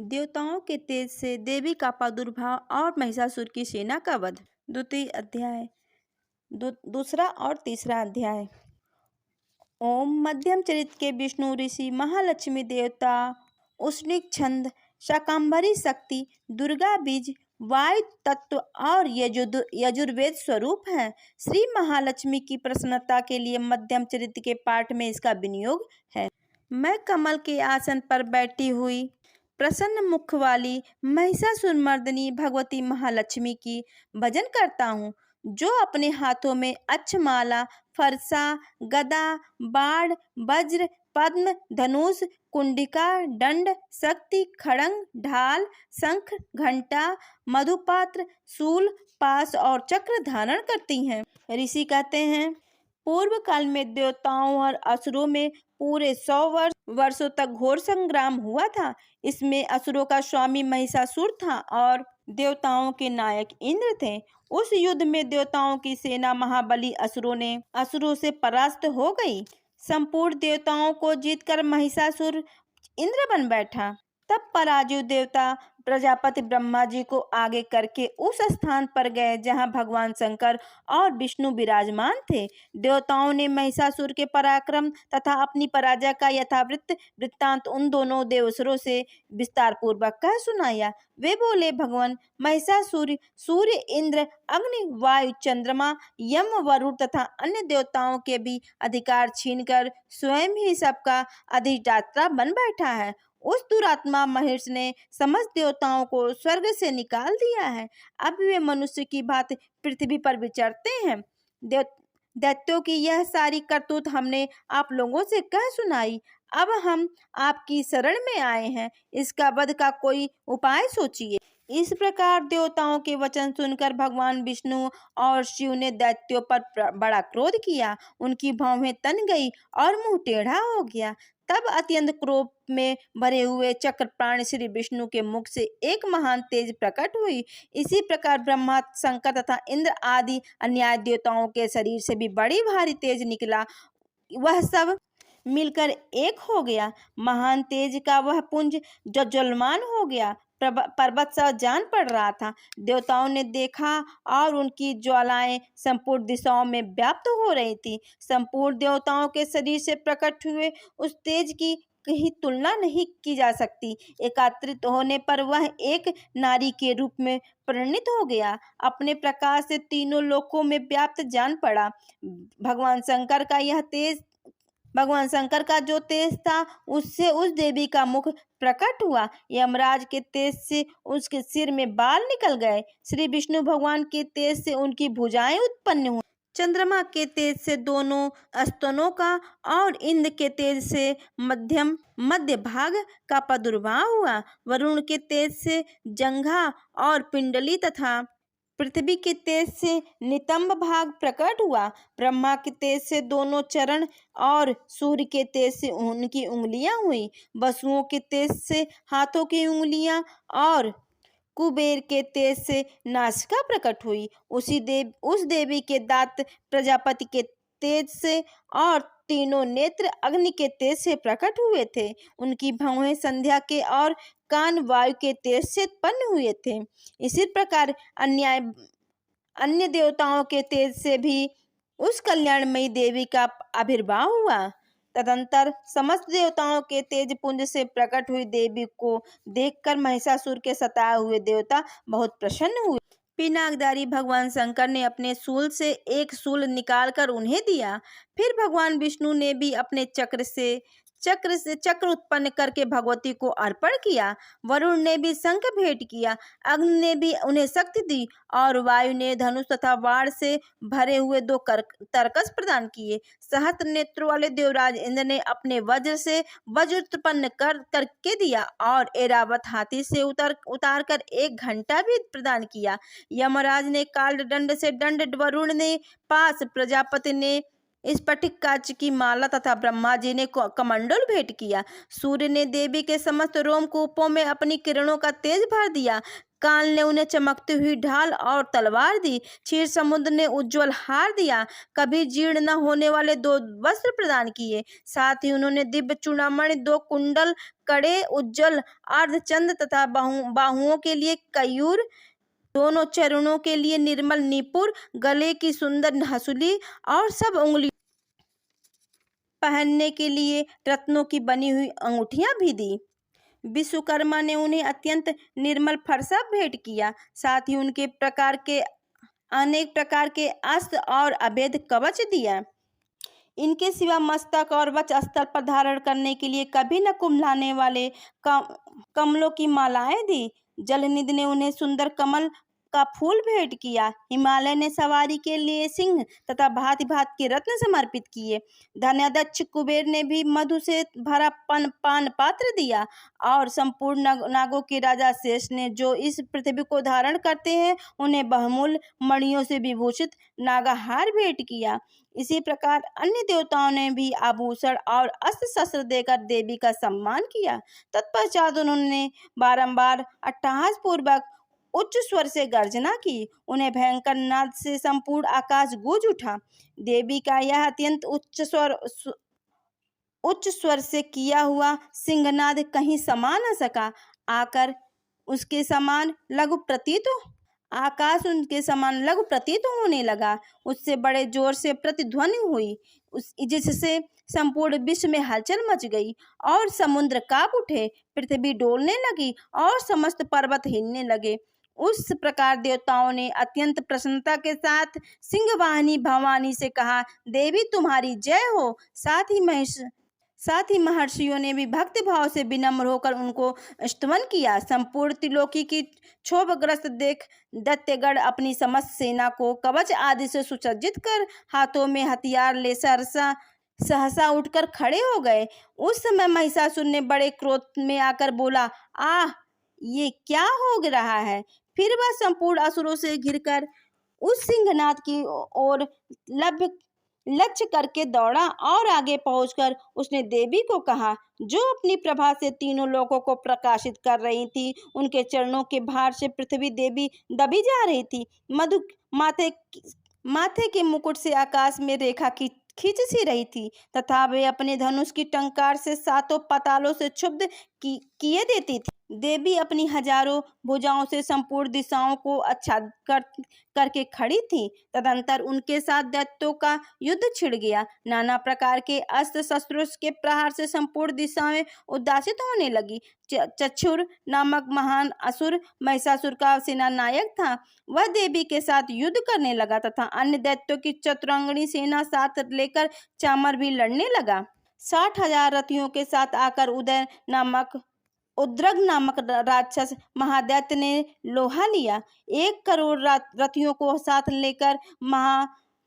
देवताओं के तेज से देवी का प्रादुर्भाव और महिषासुर की सेना का वध। द्वितीय अध्याय। दूसरा और तीसरा अध्याय। ओम मध्यम चरित्र के विष्णु ऋषि, महालक्ष्मी देवता, उष्णिक छंद, शाकंभरी शक्ति, दुर्गा बीज, वायु तत्व और यजुर्वेद स्वरूप है। श्री महालक्ष्मी की प्रसन्नता के लिए मध्यम चरित्र के पाठ में इसका विनियोग है। मैं कमल के आसन पर बैठी हुई प्रसन्न मुख वाली महिषासुरमर्दिनी भगवती महालक्ष्मी की भजन करता हूँ, जो अपने हाथों में अक्षमाला, फरसा, गदा, बाण, वज्र, पद्म, धनुष, कुंडिका, दंड, शक्ति, खड़ंग, ढाल, शंख, घंटा, मधुपात्र, शूल, पाश और चक्र धारण करती हैं। ऋषि कहते हैं, पूर्व काल में देवताओं और असुरों में पूरे 100 वर्षों तक घोर संग्राम हुआ था। इसमें असुरों का स्वामी महिषासुर था और देवताओं के नायक इंद्र थे। उस युद्ध में देवताओं की सेना महाबली असुरों से परास्त हो गई। संपूर्ण देवताओं को जीतकर महिषासुर इंद्र बन बैठा। तब पराजय देवता प्रजापति ब्रह्मा जी को आगे करके उस स्थान पर गए जहां भगवान शंकर और विष्णु विराजमान थे। देवताओं ने महिषासुर के पराक्रम तथा अपनी पराजय का यथावृत्त वृत्तांत उन दोनों देवसुरों से विस्तार पूर्वक कह सुनाया। वे बोले, भगवान महिषासुर सूर्य, इंद्र, अग्नि, वायु, चंद्रमा, यम, वरुण तथा अन्य देवताओं के भी अधिकार छीनकर स्वयं ही सबका अधिष्ठाता बन बैठा है। उस दुरात्मा महिष ने समस्त देवताओं को स्वर्ग से निकाल दिया है। अब वे मनुष्य की भांति पृथ्वी पर विचरते हैं। दैत्यों की यह सारी करतूत हमने आप लोगों से कह सुनाई। अब हम आपकी शरण में आए हैं, इसका वध का कोई उपाय सोचिए। इस प्रकार देवताओं के वचन सुनकर भगवान विष्णु और शिव ने दैत्यों पर बड़ा क्रोध किया। उनकी भौहें तन गई और मुंह टेढ़ा हो गया। तब अत्यंत क्रोध में भरे हुए चक्रप्राण श्री विष्णु के मुख से एक महान तेज प्रकट हुई। इसी प्रकार ब्रह्मा, शंकर तथा इंद्र आदि अन्य देवताओं के शरीर से भी बड़ी भारी तेज निकला। वह सब मिलकर एक हो गया। महान तेज का वह पुंज ज्वलमान हो गया। पर्वत सा जान पड़ रहा था। देवताओं ने देखा और उनकी ज्वालाएं संपूर्ण दिशाओं में व्याप्त हो रही थी। संपूर्ण देवताओं के शरीर से प्रकट हुए उस तेज की कहीं तुलना नहीं की जा सकती। एकत्रित होने पर वह एक नारी के रूप में परिणित हो गया। अपने प्रकाश से तीनों लोकों में व्याप्त जान पड़ा। भगवान शंकर का जो तेज था, उससे उस देवी का मुख प्रकट हुआ। यमराज के तेज से उसके सिर में बाल निकल गए। श्री विष्णु भगवान के तेज से उनकी भुजाएं उत्पन्न हुई। चंद्रमा के तेज से दोनों स्तनों का और इंद्र के तेज से मध्य भाग का प्रादुर्भाव हुआ। वरुण के तेज से जंघा और पिंडली तथा पृथ्वी के तेज से नितंब भाग प्रकट हुआ। ब्रह्मा के तेज से दोनों चरण और सूर्य के तेज से उनकी उंगलियां हुई। वसुओं के तेज से हाथों की उंगलियां और कुबेर के तेज से नासिका प्रकट हुई। उस देवी के दांत प्रजापति के तेज से और तीनों नेत्र अग्नि के तेज से प्रकट हुए थे। उनकी भौहें संध्या के और कान वायु के तेज से उत्पन्न हुए थे। इसी प्रकार अन्य देवताओं के तेज से भी उस कल्याणमयी देवी का आविर्भाव हुआ। तदंतर समस्त देवताओं के तेज पुंज से प्रकट हुई देवी को देखकर महिषासुर के सताए हुए देवता बहुत प्रसन्न हुए। पिनाकधारी भगवान शंकर ने अपने शूल से एक शूल निकालकर उन्हें दिया। फिर भगवान विष्णु ने भी अपने चक्र उत्पन्न करके भगवती को अर्पण किया। वरुण ने भी शंख भेंट किया। अग्नि ने भी उन्हें शक्ति दी और वायु ने धनुष तथा बाण से भरे हुए 2 तरकस प्रदान किए। सहस्त्र नेत्रों वाले देवराज इंद्र ने अपने वज्र से वज्र उत्पन्न करके दिया और ऐरावत हाथी से उतार कर 1 घंटा भी प्रदान किया। यमराज ने काल दंड से दंड, वरुण ने पास, प्रजापति ने स्फटिक कांच की माला तथा ब्रह्मा जी ने कमंडल भेंट किया। सूर्य ने देवी के समस्त रोमकूपों में अपनी किरणों का तेज भर दिया। काल ने उन्हें चमकती हुई ढाल और तलवार दी। क्षीर समुद्र ने उज्जवल हार दिया, कभी जीर्ण न होने वाले 2 वस्त्र प्रदान किए। साथ ही उन्होंने दिव्य चूड़ामणि, 2 कुंडल, कड़े, उज्जवल अर्धचंद्र तथा बाहुओं के लिए कयूर, दोनों चरणों के लिए निर्मल नीपुर, गले की सुंदर हसूली और सब उंगलियों पहनने के लिए रत्नों की बनी हुई अंगूठियां भी दी। विश्वकर्मा ने उन्हें अत्यंत निर्मल फरसा भेंट किया। साथ ही उनके अनेक प्रकार के अस्त्र और अभेद कवच दिया। इनके सिवा मस्तक और वक्ष स्थल पर धारण करने के लिए कभी न कुम्हलाने वाले कमलों की मालाएं दी। जलनिधि ने उन्हें सुंदर कमल का फूल भेंट किया। हिमालय ने सवारी के लिए सिंह तथा भांति भांति के रत्न समर्पित किए। धनाध्यक्ष कुबेर ने भी मधु से भरा पान पात्र दिया और संपूर्ण नागों के राजा शेष ने, जो इस पृथ्वी को धारण करते हैं, उन्हें बहुमूल्य मणियों से विभूषित नागाहार भेंट किया। इसी प्रकार अन्य देवताओं ने भी आभूषण और अस्त्र शस्त्र देकर देवी का सम्मान किया। तत्पश्चात उन्होंने बारंबार अट्टहास पूर्वक उच्च स्वर से गर्जना की। उन्हें भयंकर नाद से संपूर्ण आकाश गूंज उठा। देवी का यह अत्यंत उच्च स्वर से किया हुआ सिंहनाद कहीं समा न सका। आकाश उनके समान लघु प्रतीत होने लगा। उससे बड़े जोर से प्रतिध्वनि हुई, जिससे संपूर्ण विश्व में हलचल मच गई और समुद्र कांप उठे, पृथ्वी डोलने लगी और समस्त पर्वत हिलने लगे। उस प्रकार देवताओं ने अत्यंत प्रसन्नता के साथ सिंहवाहिनी भवानी से कहा, देवी तुम्हारी जय हो। साथ ही महर्षियों ने भी भक्ति भाव से विनम्र होकर उनको स्तवन किया। संपूर्ण त्रिलोकी की क्षोभग्रस्त देख दैत्यगण अपनी समस्त सेना को कवच आदि से सुसज्जित कर हाथों में हथियार ले सहसा उठकर खड़े हो गए। उस समय महिषासुर ने बड़े क्रोध में आकर बोला, आह, ये क्या हो रहा है। फिर वह संपूर्ण असुरों से घिरकर उस सिंहनाद की ओर लक्ष्य करके दौड़ा और आगे पहुंचकर उसने देवी को कहा, जो अपनी प्रभा से तीनों लोकों को प्रकाशित कर रही थी। उनके चरणों के भार से पृथ्वी देवी दबी जा रही थी। माथे के मुकुट से आकाश में रेखा की खींच सी रही थी तथा वे अपने धनुष की टंकार से 7 पातालों से क्षुब्ध किए देती थी। देवी अपनी हजारों भुजाओं से संपूर्ण दिशाओं को आच्छादित करके खड़ी थी। तदंतर उनके साथ दैत्यों का युद्ध छिड़ गया। नाना प्रकार के अस्त्र शस्त्रों के प्रहार से संपूर्ण दिशाएं उद्दासित होने लगी। चक्षुर नामक महान असुर महिषासुर का सेना नायक था। वह देवी के साथ युद्ध करने लगा तथा अन्य दैत्यों की चतुरंगिणी सेना साथ लेकर चामर भी लड़ने लगा। 60,000 रथियों के साथ आकर उद्रग नामक राक्षस महादैत्य ने लोहा लिया। 1 करोड़ रथियों को साथ लेकर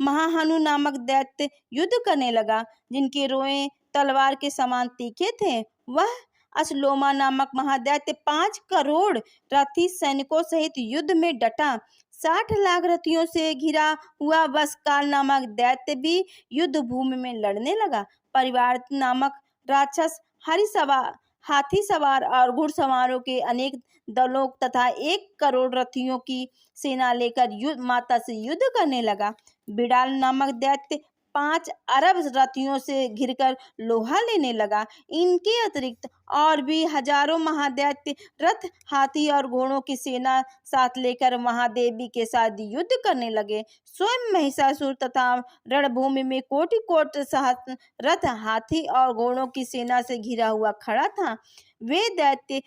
महाहनु नामक दैत्य युद्ध करने लगा, जिनके रोए तलवार के समान तीखे थे। वह अश्लोमा नामक महादैत्य 5 करोड़ रथी सैनिकों सहित युद्ध में डटा। 60 लाख रथियों से घिरा हुआ वस्काल नामक दैत्य भी युद्ध भूमि में लड़ने लगा। परिवार नामक राक्षस हाथी सवार और घुड़सवारों के अनेक दलों तथा 1 करोड़ रथियों की सेना लेकर माता से युद्ध करने लगा। बिडाल नामक दैत्य 5 अरब रथियों से घिरकर लोहा लेने लगा। इनके अतिरिक्त और भी हजारों महादैत्य रथ, हाथी और घोड़ों की सेना साथ लेकर महादेवी के साथ युद्ध करने लगे। स्वयं महिषासुर तथा रणभूमि में कोटि रथ, हाथी और घोड़ों की सेना से घिरा हुआ खड़ा था। वे दैत्य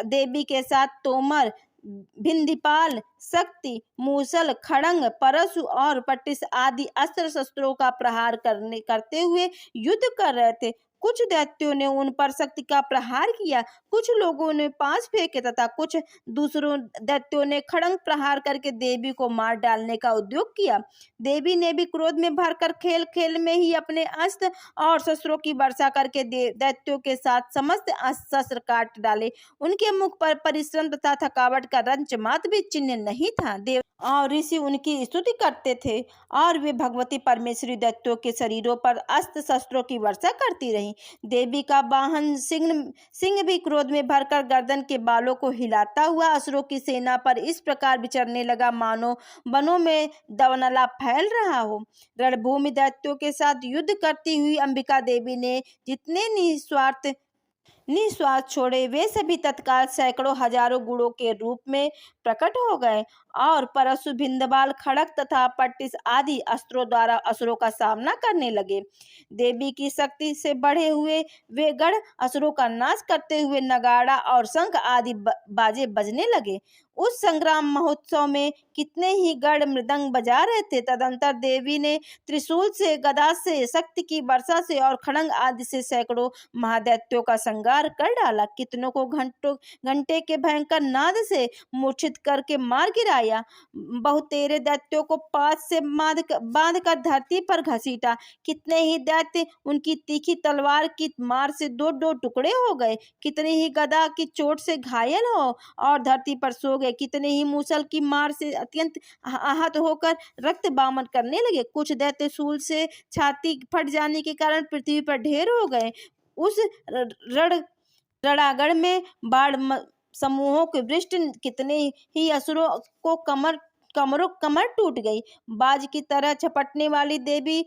देवी के साथ तोमर, भिंदीपाल, शक्ति, मूसल, खड़ंग, परशु और पट्टिस आदि अस्त्र शस्त्रों का प्रहार करते हुए युद्ध कर रहे थे। कुछ दैत्यों ने उन पर शक्ति का प्रहार किया, कुछ लोगों ने पास फेंके तथा कुछ दूसरों दैत्यों ने खड़ंग प्रहार करके देवी को मार डालने का उद्योग किया। देवी ने भी क्रोध में भरकर खेल खेल में ही अपने अस्त्र और शस्त्रों की वर्षा करके दैत्यों के साथ समस्त अस्त्र शस्त्र काट डाले। उनके मुख पर परिश्रम तथा थकावट का रंच मात्र भी चिन्ह नहीं था। देव और ऋषि उनकी स्तुति करते थे और वे भगवती परमेश्वरी दैत्यों के शरीरों पर अस्त्र शस्त्रों की वर्षा करती रही। लगी। देवी का वाहन सिंह भी क्रोध में भरकर गर्दन के बालों को हिलाता हुआ असुरों की सेना पर इस प्रकार विचरने लगा मानो वनों में दवनला फैल रहा हो। रणभूमि दैत्यों के साथ युद्ध करती हुई अंबिका देवी ने जितने निस्वार्थ छोड़े वे सभी तत्काल सैकड़ों हजारों गुणों के रूप में प्रकट हो गए और परशु, भिंदबाल, खड़ग तथा पट्टिस आदि अस्त्रों द्वारा असुरों का सामना करने लगे। देवी की शक्ति से बढ़े हुए वे गढ़ असुरों का नाश करते हुए नगाड़ा और शंख आदि बाजे बजने लगे। उस संग्राम महोत्सव में कितने ही गढ़ मृदंग बजा रहे थे। तदंतर देवी ने त्रिशूल से, गदा से, शक्ति की वर्षा से और खड़ंग आदि से सैकड़ों महादैत्यों का संहार कर डाला। कितनों को घंटे के भयंकर नाद से मूर्छित करके मार गिराया। बहुतेरे दैत्यों को पास से बांध कर धरती पर घसीटा। कितने ही दैत्य उनकी तीखी तलवार की मार से दो दो टुकड़े हो गए। कितने ही गदा की चोट से घायल हो और धरती पर सो गए। कितने ही मूसल की मार से अत्यंत आहत होकर रक्त बामन करने लगे। कुछ दैत्य शूल से छाती फट जाने के कारण पृथ्वी पर ढेर हो गए। उस रणागढ़ में बाढ़ समूहों के वृष्ट कितने ही असुरों को कमर टूट गई। बाज की तरह झपटने वाली देवी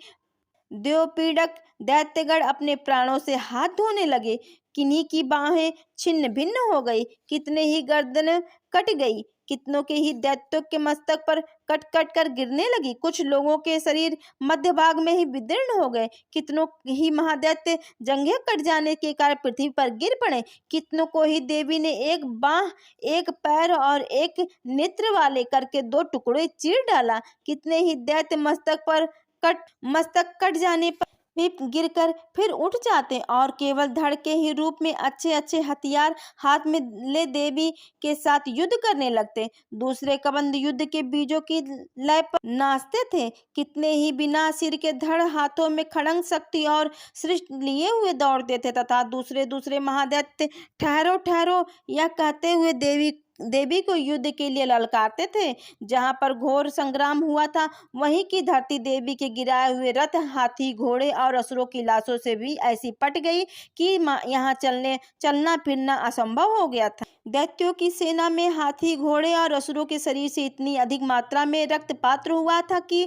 देवपीड़क दैत्यगण अपने प्राणों से हाथ धोने लगे। किन्हीं की बाहें छिन्न भिन्न हो गई। कितने ही गर्दन कट गई। कितनों के ही दैत्यों के मस्तक पर कट कट कर गिरने लगी। कुछ लोगों के शरीर मध्य भाग में ही विदीर्ण हो गए। कितनों ही महादैत्य जंघें कट जाने के कारण पृथ्वी पर गिर पड़े। कितनों को ही देवी ने एक बाह, एक पैर और एक नेत्र वाले करके दो टुकड़े चीर डाला। कितने ही दैत्य मस्तक कट जाने पर भी गिरकर फिर उठ जाते और केवल धड़ के ही रूप में अच्छे अच्छे हथियार हाथ में ले देवी के साथ युद्ध करने लगते। दूसरे कबंध युद्ध के बीजों की लय पर नाचते थे। कितने ही बिना सिर के धड़ हाथों में खड़ंग, शक्ति और सृष्ट लिए हुए दौड़ते थे तथा दूसरे महादैत्य ठहरो ठहरो यह कहते हुए देवी को युद्ध के लिए ललकारते थे। जहां पर घोर संग्राम हुआ था वहीं की धरती देवी के गिराए हुए रथ, हाथी, घोड़े और असुरों की लाशों से भी ऐसी पट गई कि यहाँ चलना फिरना असंभव हो गया था। दैत्यों की सेना में हाथी, घोड़े और असुरों के शरीर से इतनी अधिक मात्रा में रक्तपात हुआ था कि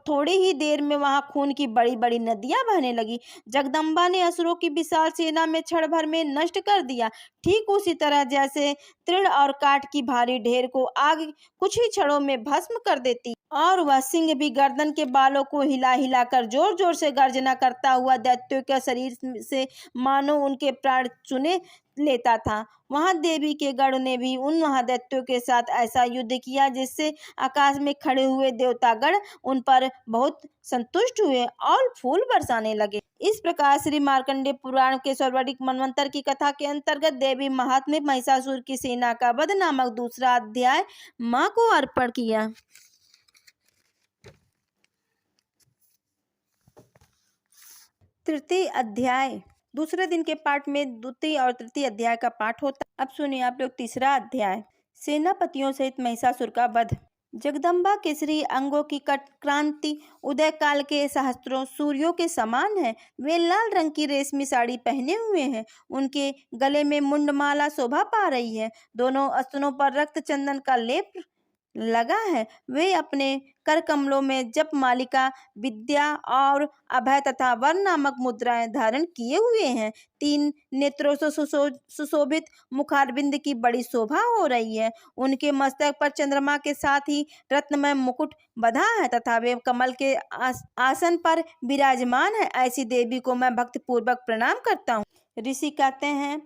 थोड़ी ही देर में वहां खून की बड़ी बड़ी नदियां बहने लगी। जगदम्बा ने असुरों की विशाल सेना में क्षण भर में नष्ट कर दिया। ठीक उसी तरह जैसे तृण और काठ की भारी ढेर को आग कुछ ही क्षणों में भस्म कर देती और वह सिंह भी गर्दन के बालों को हिला हिला कर जोर जोर से गर्जना करता हुआ दैत्यों के शरीर से मानो उनके प्राण चुने लेता था। वहां देवी के गढ़ ने भी उन महादैत्यों के साथ ऐसा युद्ध किया जिससे आकाश में खड़े हुए देवतागण उन पर बहुत संतुष्ट हुए और फूल बरसाने लगे। इस प्रकार श्री मार्कंडेय पुराण के सर्वाधिक मनवंतर की कथा के अंतर्गत देवी महात्म्य महिषासुर की सेना का वध नामक दूसरा अध्याय मां को अर्पण किया। तृतीय अध्याय। दूसरे दिन के पाठ में द्वितीय और तृतीय अध्याय का पाठ होता। अब सुनिए आप लोग तीसरा अध्याय। सेनापतियों सहित महिषासुर का वध। जगदम्बा के श्री अंगों की क्रांति उदय काल के सहस्त्रों सूर्यों के समान है। वे लाल रंग की रेशमी साड़ी पहने हुए हैं। उनके गले में मुंडमाला शोभा पा रही है। दोनों स्तनों पर रक्त चंदन का लेप लगा है। वे अपने कर कमलों में जप मालिका, विद्या और अभय तथा वर नामक मुद्राएं धारण किए हुए हैं। तीन नेत्रों से सुशोभित मुखारबिंद की बड़ी शोभा हो रही है। उनके मस्तक पर चंद्रमा के साथ ही रत्नमय मुकुट बंधा है तथा वे कमल के आसन पर विराजमान है। ऐसी देवी को मैं भक्ति पूर्वक प्रणाम करता हूँ। ऋषि कहते हैं,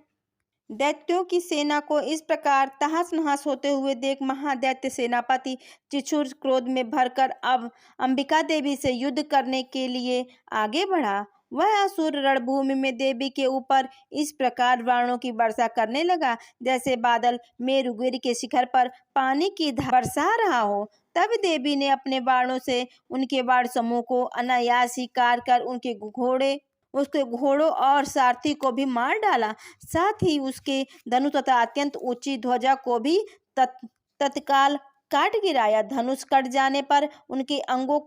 दैत्यों की सेना को इस प्रकार तहस नहस होते हुए देख महादैत्य सेनापति चिछुर क्रोध में भरकर अब अंबिका देवी से युद्ध करने के लिए आगे बढ़ा। वह असुर रणभूमि में देवी के ऊपर इस प्रकार बाणों की वर्षा करने लगा जैसे बादल मेरुगिरी के शिखर पर पानी की बरसा रहा हो। तब देवी ने अपने बाणों से उनके बाण समूह को अनायास ही काट कर उसके घोड़ों और सारथी को भी मार डाला। साथ ही उसके धनुष तथा अत्यंत ऊंची ध्वजा को भी तत्काल काट गिराया। धनुष कट जाने पर उनके अंगों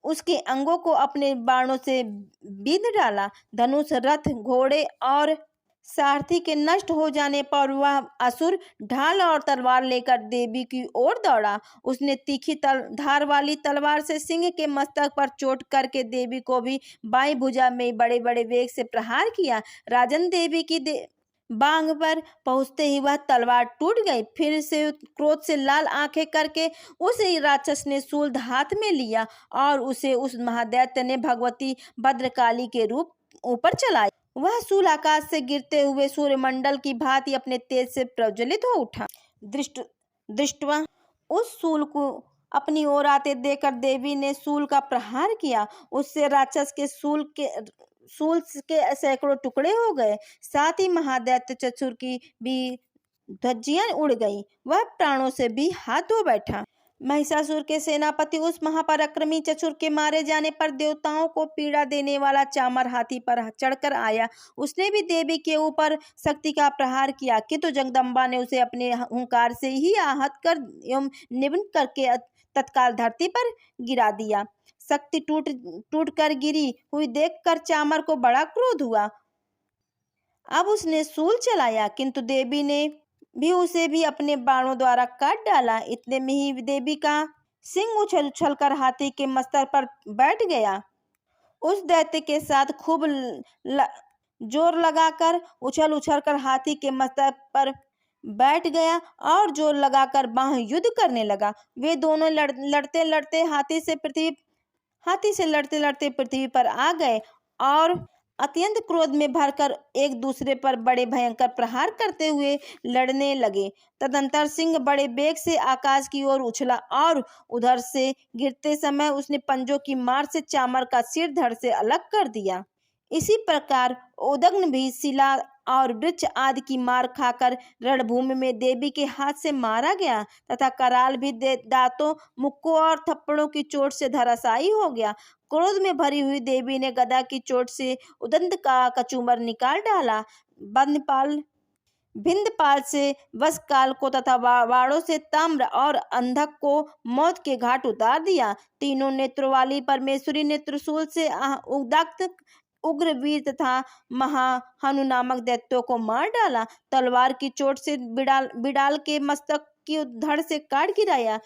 उसके अंगों को अपने बाणों से बींध डाला। धनुष, रथ, घोड़े और सारथी के नष्ट हो जाने पर वह असुर ढाल और तलवार लेकर देवी की ओर दौड़ा। उसने तीखी धार वाली तलवार से सिंह के मस्तक पर चोट करके देवी को भी बाईं भुजा में बड़े बड़े वेग से प्रहार किया। राजन देवी की बांग पर पहुंचते ही वह तलवार टूट गई। फिर से क्रोध से लाल आंखें करके उस राक्षस ने शूल हाथ में लिया और उसे उस महादैत्य ने भगवती भद्रकाली के रूप ऊपर चलाया। वह शूल आकाश से गिरते हुए सूर्यमंडल की भांति अपने तेज से प्रज्वलित हो उठा। दृष्टवा उस शूल को अपनी ओर आते देखकर देवी ने शूल का प्रहार किया। उससे राक्षस के शूल के सैकड़ों टुकड़े हो गए। साथ ही महादैत्य चतुर की भी धज्जियां उड़ गई। वह प्राणों से भी हाथ धो बैठा। महिषासुर के सेनापति उस महापराक्रमी चतुर के मारे जाने पर देवताओं को पीड़ा देने वाला चामर हाथी पर चढ़कर आया। उसने भी देवी के ऊपर शक्ति का प्रहार किया, किंतु जगदम्बा ने उसे अपने हुंकार से ही आहत कर एवं निवृत्त करके तत्काल धरती पर गिरा दिया। शक्ति टूट कर गिरी हुई देखकर चामर को बड़ा क्रोध हुआ। अब उसने शूल चलाया, किंतु देवी ने भी उसे भी अपने बाणों द्वारा काट डाला। इतने में ही देवी का सिंह उछल उछल कर हाथी के मस्तक पर बैठ गया। उस दैत्य के साथ खूब जोर लगाकर उछल उछल कर हाथी के मस्तक पर बैठ गया और जोर लगाकर बाह युद्ध करने लगा। वे दोनों लड़ते लड़ते लड़ते लड़ते पृथ्वी पर आ गए और अत्यंत क्रोध में भरकर एक दूसरे पर बड़े भयंकर प्रहार करते हुए लड़ने लगे। तदंतर सिंह बड़े वेग से आकाश की ओर उछला और उधर से गिरते समय उसने पंजों की मार से चामर का सिर धड़ से अलग कर दिया। इसी प्रकार उदग्न भी शिला और वृक्ष आदि की मार खाकर रणभूमि में देवी के हाथ से मारा गया तथा कराल भी दांतों, मुक्कों और थप्पड़ों की चोट से धराशायी हो गया। क्रोध में भरी हुई देवी ने गदा की चोट से उदंत का कचूमर निकाल डाला। भिंदपाल से वशकाल को तथा वाड़ों से ताम्र और अंधक को मौत के घाट उतार दिया। तीनों नेत्रों वाली परमेश्वरी ने त्रिशूल से उदग्ध उग्रवीर तथा महाहनु नामक दैत्यों को मार डाला। तलवार की चोट से बिडाल के मस्तक की धड़ से काट गिराया।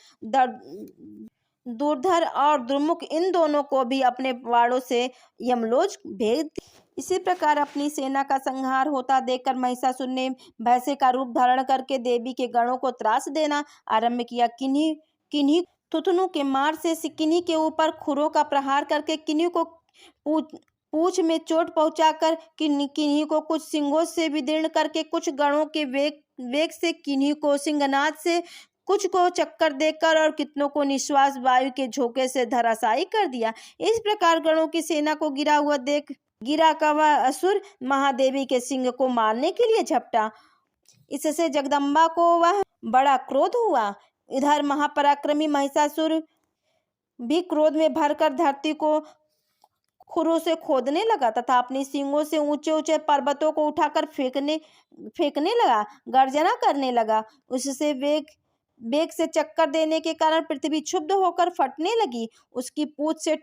दुर्धर और दुर्मुख इन दोनों को भी अपने वाड़ों से यमलोक भेज दिया। इसी प्रकार अपनी सेना का संहार होता देखकर महिषासुर ने भैंसे का रूप धारण करके देवी के गणों को त्रास देना आरंभ किया। किन्हीं थुथुनु के मार से किन्हीं के ऊपर खुरों का प्रहार करके किन्हीं को पूंछ में चोट पहुंचाकर किन्हीं को कुछ सिंगों से विदीर्ण करके कुछ गणों के वेग से किन्हीं को सिंहनाद से कुछ को चक्कर देकर और कितनों को निश्वास वायु के झोंके से धराशायी कर दिया। इस प्रकार गणों की सेना को गिरा का वह असुर महादेवी के सिंह को मारने के लिए झपटा। इससे जगदम्बा को वह बड़ा क्रोध हुआ। इधर महापराक्रमी महिषासुर भी क्रोध में भरकर धरती को खुरों से खोदने लगा तथा अपनी सींगों से ऊंचे ऊंचे पर्वतों को उठाकर फेंकने लगा, गर्जना करने लगा। उससे वेग से चक्कर देने के कारण पृथ्वी क्षुब्ध होकर फटने लगी। उसकी पूंछ से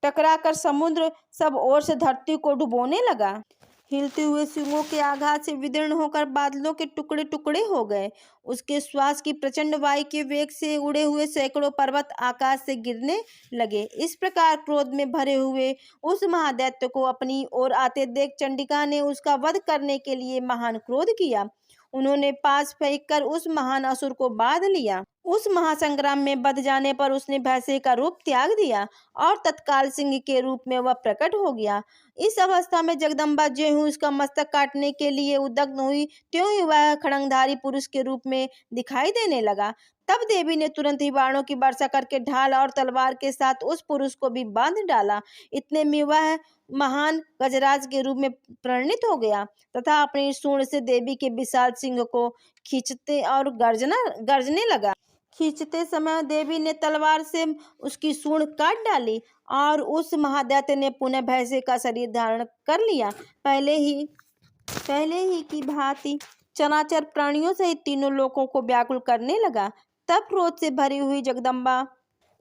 टकराकर समुद्र सब ओर से धरती को डुबोने लगा। हिलते हुए सिंगों के आघात से विदीर्ण होकर बादलों के टुकड़े टुकड़े हो गए। उसके श्वास की प्रचंड वायु के वेग से उड़े हुए सैकड़ों पर्वत आकाश से गिरने लगे। इस प्रकार क्रोध में भरे हुए उस महादैत्य को अपनी ओर आते देख चंडिका ने उसका वध करने के लिए महान क्रोध किया। उन्होंने पास फेंककर उस महान असुर को बांध लिया। उस महासंग्राम में बध जाने पर उसने भैंसे का रूप त्याग दिया और तत्काल सिंह के रूप में वह प्रकट हो गया। इस अवस्था में जगदम्बा ज्यों ही उसका मस्तक काटने के लिए उद्यत हुई त्यों ही वह खड़ंगधारी पुरुष के रूप में दिखाई देने लगा। तब देवी ने तुरंत ही बाणों की वर्षा करके ढाल और तलवार के साथ उस पुरुष को भी बांध डाला। इतने में वह महान गजराज के रूप में परिणित हो गया तथा अपनी सूंड से देवी के विशाल सिंह को खींचते और गर्जने लगा। खींचते समय देवी ने तलवार से उसकी सूंड काट डाली और उस महादैत्य ने पुनः भैंसे का शरीर धारण कर लिया। पहले ही की भांति चराचर प्राणियों सहित तीनों लोकों को व्याकुल करने लगा। तब क्रोध से भरी हुई जगदम्बा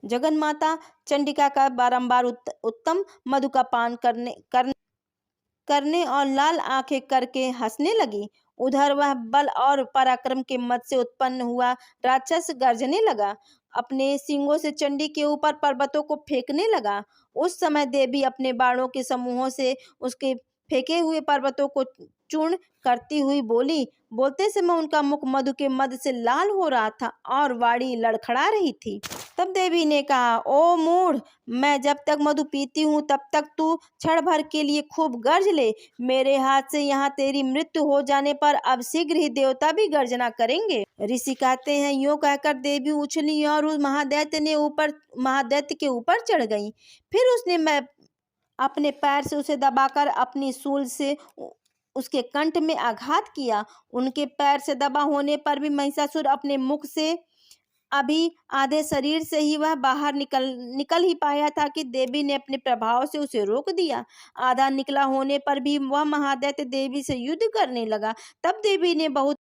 जगन माता चंडिका का बारंबार उत्तम मधु का पान करने और लाल आंखें करके हंसने लगी। उधर वह बल और पराक्रम के मद से उत्पन्न हुआ राक्षस गर्जने लगा, अपने सींगों से चंडी के ऊपर पर्वतों को फेंकने लगा। उस समय देवी अपने बाणों के समूहों से उसके फेंके हुए पर्वतों को चूर्ण करती हुई बोली। बोलते समय उनका मुख मधु के मद से लाल हो रहा था और वाणी लड़खड़ा रही थी। तब देवी ने कहा, ओ मूढ़, मैं जब तक मधु पीती हूँ तब तक तू क्षण भर के लिए खूब गर्ज ले। मेरे हाथ से यहाँ तेरी मृत्यु हो जाने पर अब शीघ्र ही देवता भी गर्जना करेंगे। ऋषि कहते हैं, यूं कहकर देवी उछली और उस महादैत्य के ऊपर चढ़ गई। फिर उसने अपने पैर से उसे दबाकर अपनी सूल से उसके कंठ में आघात किया। उनके पैर से दबा होने पर भी महिषासुर अपने मुख से अभी आधे शरीर से ही वह बाहर निकल ही पाया था कि देवी ने अपने प्रभाव से उसे रोक दिया। आधा निकला होने पर भी वह महादैत्य देवी से युद्ध करने लगा। तब देवी ने बहुत